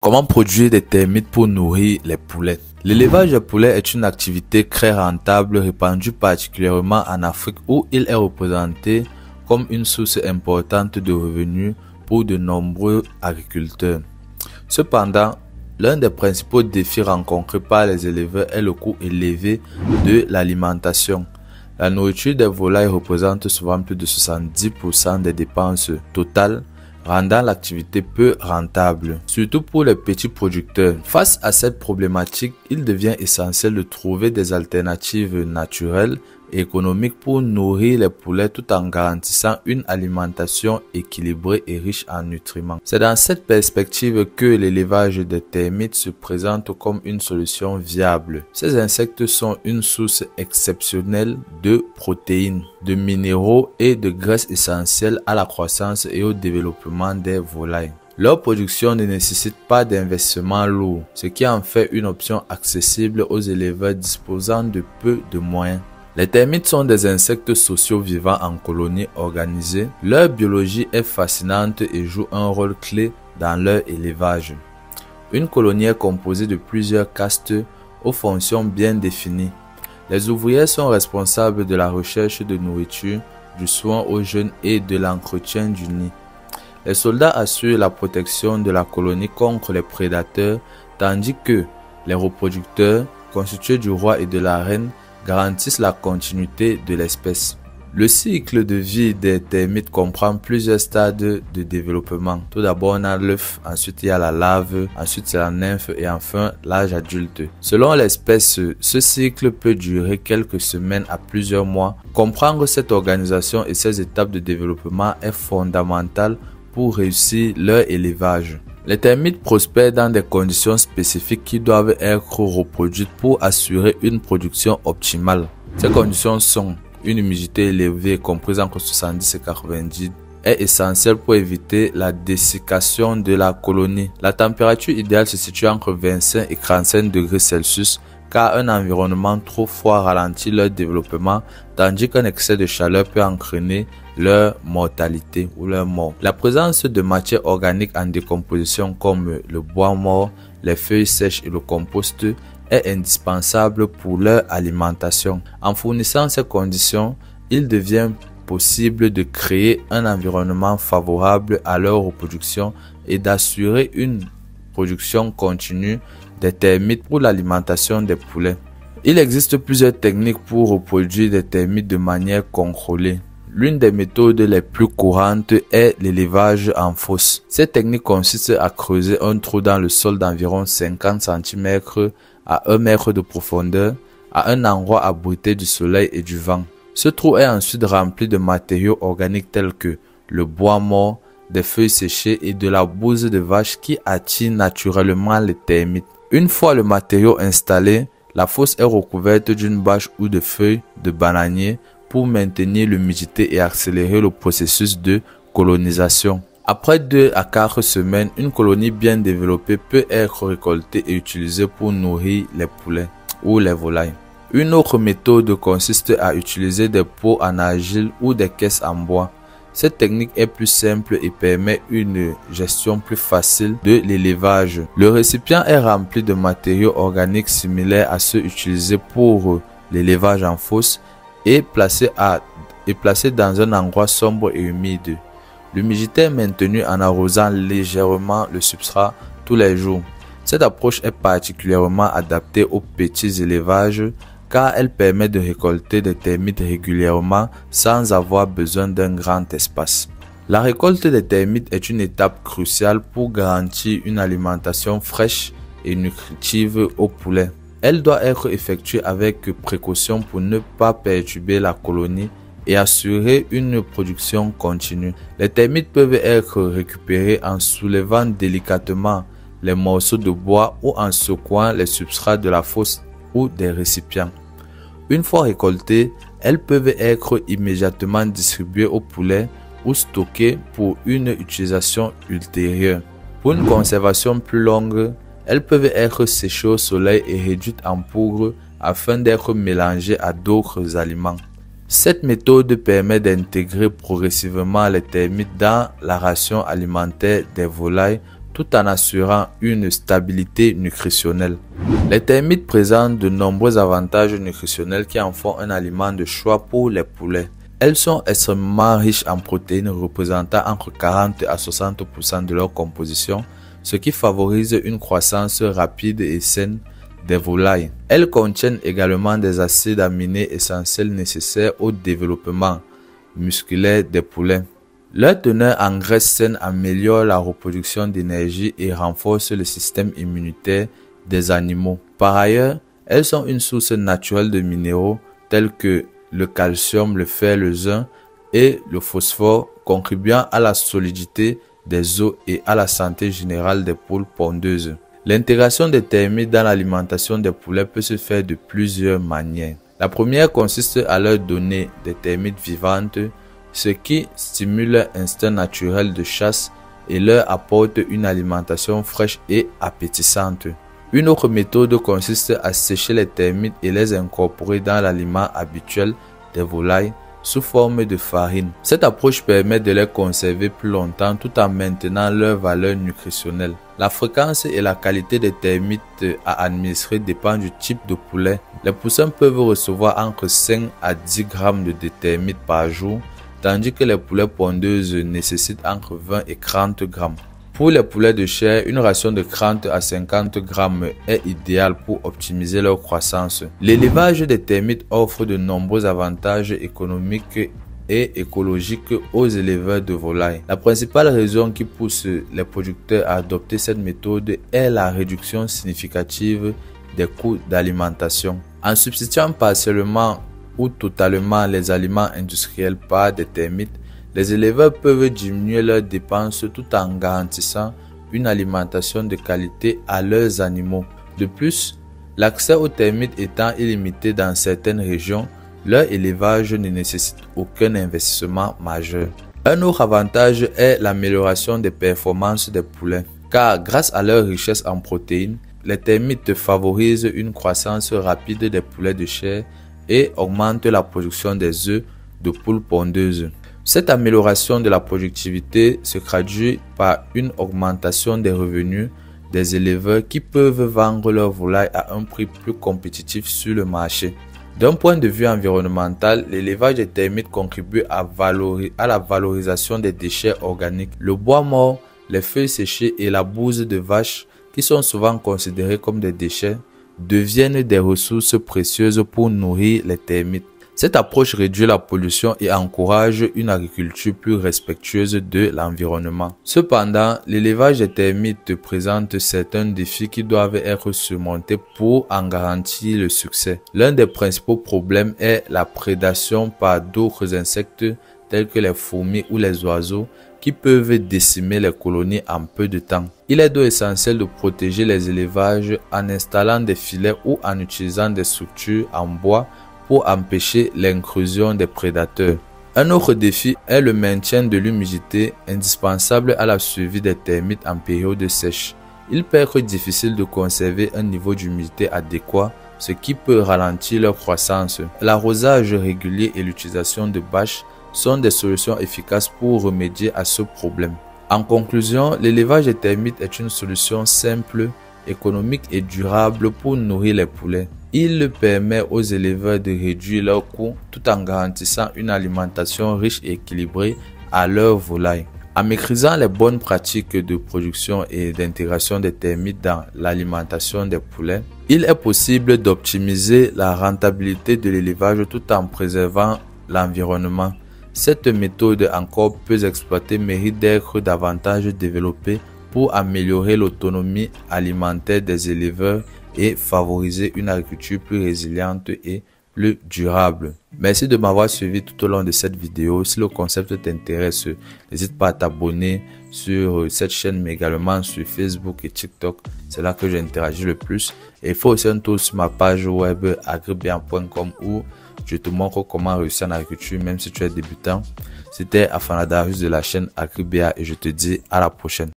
Comment produire des termites pour nourrir les poulets? L'élevage des poulets est une activité très rentable répandue particulièrement en Afrique où il est représenté comme une source importante de revenus pour de nombreux agriculteurs. Cependant, l'un des principaux défis rencontrés par les éleveurs est le coût élevé de l'alimentation. La nourriture des volailles représente souvent plus de 70% des dépenses totales, rendant l'activité peu rentable, surtout pour les petits producteurs. Face à cette problématique, il devient essentiel de trouver des alternatives naturelles et économiques pour nourrir les poulets tout en garantissant une alimentation équilibrée et riche en nutriments. C'est dans cette perspective que l'élevage des termites se présente comme une solution viable. Ces insectes sont une source exceptionnelle de protéines, de minéraux et de graisses essentielles à la croissance et au développement des volailles. Leur production ne nécessite pas d'investissement lourd, ce qui en fait une option accessible aux éleveurs disposant de peu de moyens. Les termites sont des insectes sociaux vivant en colonies organisées. Leur biologie est fascinante et joue un rôle clé dans leur élevage. Une colonie est composée de plusieurs castes aux fonctions bien définies. Les ouvriers sont responsables de la recherche de nourriture, du soin aux jeunes et de l'entretien du nid. Les soldats assurent la protection de la colonie contre les prédateurs, tandis que les reproducteurs, constitués du roi et de la reine, garantissent la continuité de l'espèce. Le cycle de vie des termites comprend plusieurs stades de développement. Tout d'abord, on a l'œuf, ensuite il y a la larve, ensuite c'est la nymphe et enfin l'âge adulte. Selon l'espèce, ce cycle peut durer quelques semaines à plusieurs mois. Comprendre cette organisation et ces étapes de développement est fondamental pour réussir leur élevage. Les termites prospèrent dans des conditions spécifiques qui doivent être reproduites pour assurer une production optimale. Ces conditions sont une humidité élevée comprise entre 70 et 90 est essentielle pour éviter la dessiccation de la colonie. La température idéale se situe entre 25 et 45 degrés Celsius car un environnement trop froid ralentit leur développement tandis qu'un excès de chaleur peut entraîner leur mortalité ou leur mort. La présence de matières organiques en décomposition comme le bois mort, les feuilles sèches et le compost est indispensable pour leur alimentation. En fournissant ces conditions, il devient possible de créer un environnement favorable à leur reproduction et d'assurer une production continue des termites pour l'alimentation des poulets. Il existe plusieurs techniques pour reproduire des termites de manière contrôlée. L'une des méthodes les plus courantes est l'élevage en fosse. Cette technique consiste à creuser un trou dans le sol d'environ 50 cm à 1 mètre de profondeur à un endroit abrité du soleil et du vent. Ce trou est ensuite rempli de matériaux organiques tels que le bois mort, des feuilles séchées et de la bouse de vache qui attire naturellement les termites. Une fois le matériau installé, la fosse est recouverte d'une bâche ou de feuilles de bananier pour maintenir l'humidité et accélérer le processus de colonisation. Après 2 à 4 semaines, une colonie bien développée peut être récoltée et utilisée pour nourrir les poulets ou les volailles. Une autre méthode consiste à utiliser des pots en argile ou des caisses en bois. Cette technique est plus simple et permet une gestion plus facile de l'élevage. Le récipient est rempli de matériaux organiques similaires à ceux utilisés pour l'élevage en fosse et placé dans un endroit sombre et humide. L'humidité est maintenue en arrosant légèrement le substrat tous les jours. Cette approche est particulièrement adaptée aux petits élevages car elle permet de récolter des termites régulièrement sans avoir besoin d'un grand espace. La récolte des termites est une étape cruciale pour garantir une alimentation fraîche et nutritive aux poulets. Elle doit être effectuée avec précaution pour ne pas perturber la colonie et assurer une production continue. Les termites peuvent être récupérés en soulevant délicatement les morceaux de bois ou en secouant les substrats de la fosse ou des récipients. Une fois récoltées, elles peuvent être immédiatement distribuées aux poulets ou stockées pour une utilisation ultérieure. Pour une conservation plus longue, elles peuvent être séchées au soleil et réduites en poudre afin d'être mélangées à d'autres aliments. Cette méthode permet d'intégrer progressivement les termites dans la ration alimentaire des volailles tout en assurant une stabilité nutritionnelle. Les termites présentent de nombreux avantages nutritionnels qui en font un aliment de choix pour les poulets. Elles sont extrêmement riches en protéines représentant entre 40 à 60% de leur composition, ce qui favorise une croissance rapide et saine des volailles. Elles contiennent également des acides aminés essentiels nécessaires au développement musculaire des poulets. Leur teneur en graisse saine améliore la reproduction d'énergie et renforce le système immunitaire des animaux. Par ailleurs, elles sont une source naturelle de minéraux tels que le calcium, le fer, le zinc et le phosphore, contribuant à la solidité des os et à la santé générale des poules pondeuses. L'intégration des termites dans l'alimentation des poulets peut se faire de plusieurs manières. La première consiste à leur donner des termites vivantes, ce qui stimule leur instinct naturel de chasse et leur apporte une alimentation fraîche et appétissante. Une autre méthode consiste à sécher les termites et les incorporer dans l'aliment habituel des volailles sous forme de farine. Cette approche permet de les conserver plus longtemps tout en maintenant leur valeur nutritionnelle. La fréquence et la qualité des termites à administrer dépendent du type de poulet. Les poussins peuvent recevoir entre 5 à 10 grammes de termites par jour, tandis que les poulets pondeuses nécessitent entre 20 et 30 grammes. Pour les poulets de chair, une ration de 30 à 50 grammes est idéale pour optimiser leur croissance. L'élevage des termites offre de nombreux avantages économiques et écologiques aux éleveurs de volailles. La principale raison qui pousse les producteurs à adopter cette méthode est la réduction significative des coûts d'alimentation. En substituant partiellement ou totalement les aliments industriels par des termites, les éleveurs peuvent diminuer leurs dépenses tout en garantissant une alimentation de qualité à leurs animaux. De plus, l'accès aux termites étant illimité dans certaines régions, leur élevage ne nécessite aucun investissement majeur. Un autre avantage est l'amélioration des performances des poulets, car grâce à leur richesse en protéines, les termites favorisent une croissance rapide des poulets de chair et augmentent la production des œufs de poules pondeuses. Cette amélioration de la productivité se traduit par une augmentation des revenus des éleveurs qui peuvent vendre leurs volailles à un prix plus compétitif sur le marché. D'un point de vue environnemental, l'élevage des termites contribue à la valorisation des déchets organiques. Le bois mort, les feuilles séchées et la bouse de vache, qui sont souvent considérés comme des déchets, deviennent des ressources précieuses pour nourrir les termites. Cette approche réduit la pollution et encourage une agriculture plus respectueuse de l'environnement. Cependant, l'élevage des termites présente certains défis qui doivent être surmontés pour en garantir le succès. L'un des principaux problèmes est la prédation par d'autres insectes tels que les fourmis ou les oiseaux qui peuvent décimer les colonies en peu de temps. Il est donc essentiel de protéger les élevages en installant des filets ou en utilisant des structures en bois pour empêcher l'intrusion des prédateurs. Un autre défi est le maintien de l'humidité indispensable à la survie des termites en période sèche. Il peut être difficile de conserver un niveau d'humidité adéquat, ce qui peut ralentir leur croissance. L'arrosage régulier et l'utilisation de bâches sont des solutions efficaces pour remédier à ce problème. En conclusion, l'élevage des termites est une solution simple, économique et durable pour nourrir les poulets. Il permet aux éleveurs de réduire leurs coûts tout en garantissant une alimentation riche et équilibrée à leurs volailles. En maîtrisant les bonnes pratiques de production et d'intégration des termites dans l'alimentation des poulets, il est possible d'optimiser la rentabilité de l'élevage tout en préservant l'environnement. Cette méthode encore peu exploitée mérite d'être davantage développée pour améliorer l'autonomie alimentaire des éleveurs et favoriser une agriculture plus résiliente et plus durable. Merci de m'avoir suivi tout au long de cette vidéo. Si le concept t'intéresse, n'hésite pas à t'abonner sur cette chaîne, mais également sur Facebook et TikTok. C'est là que j'interagis le plus. Et il faut aussi un tour sur ma page web agribian.com où je te montre comment réussir en agriculture même si tu es débutant. C'était Afanadarius de la chaîne Agribia et je te dis à la prochaine.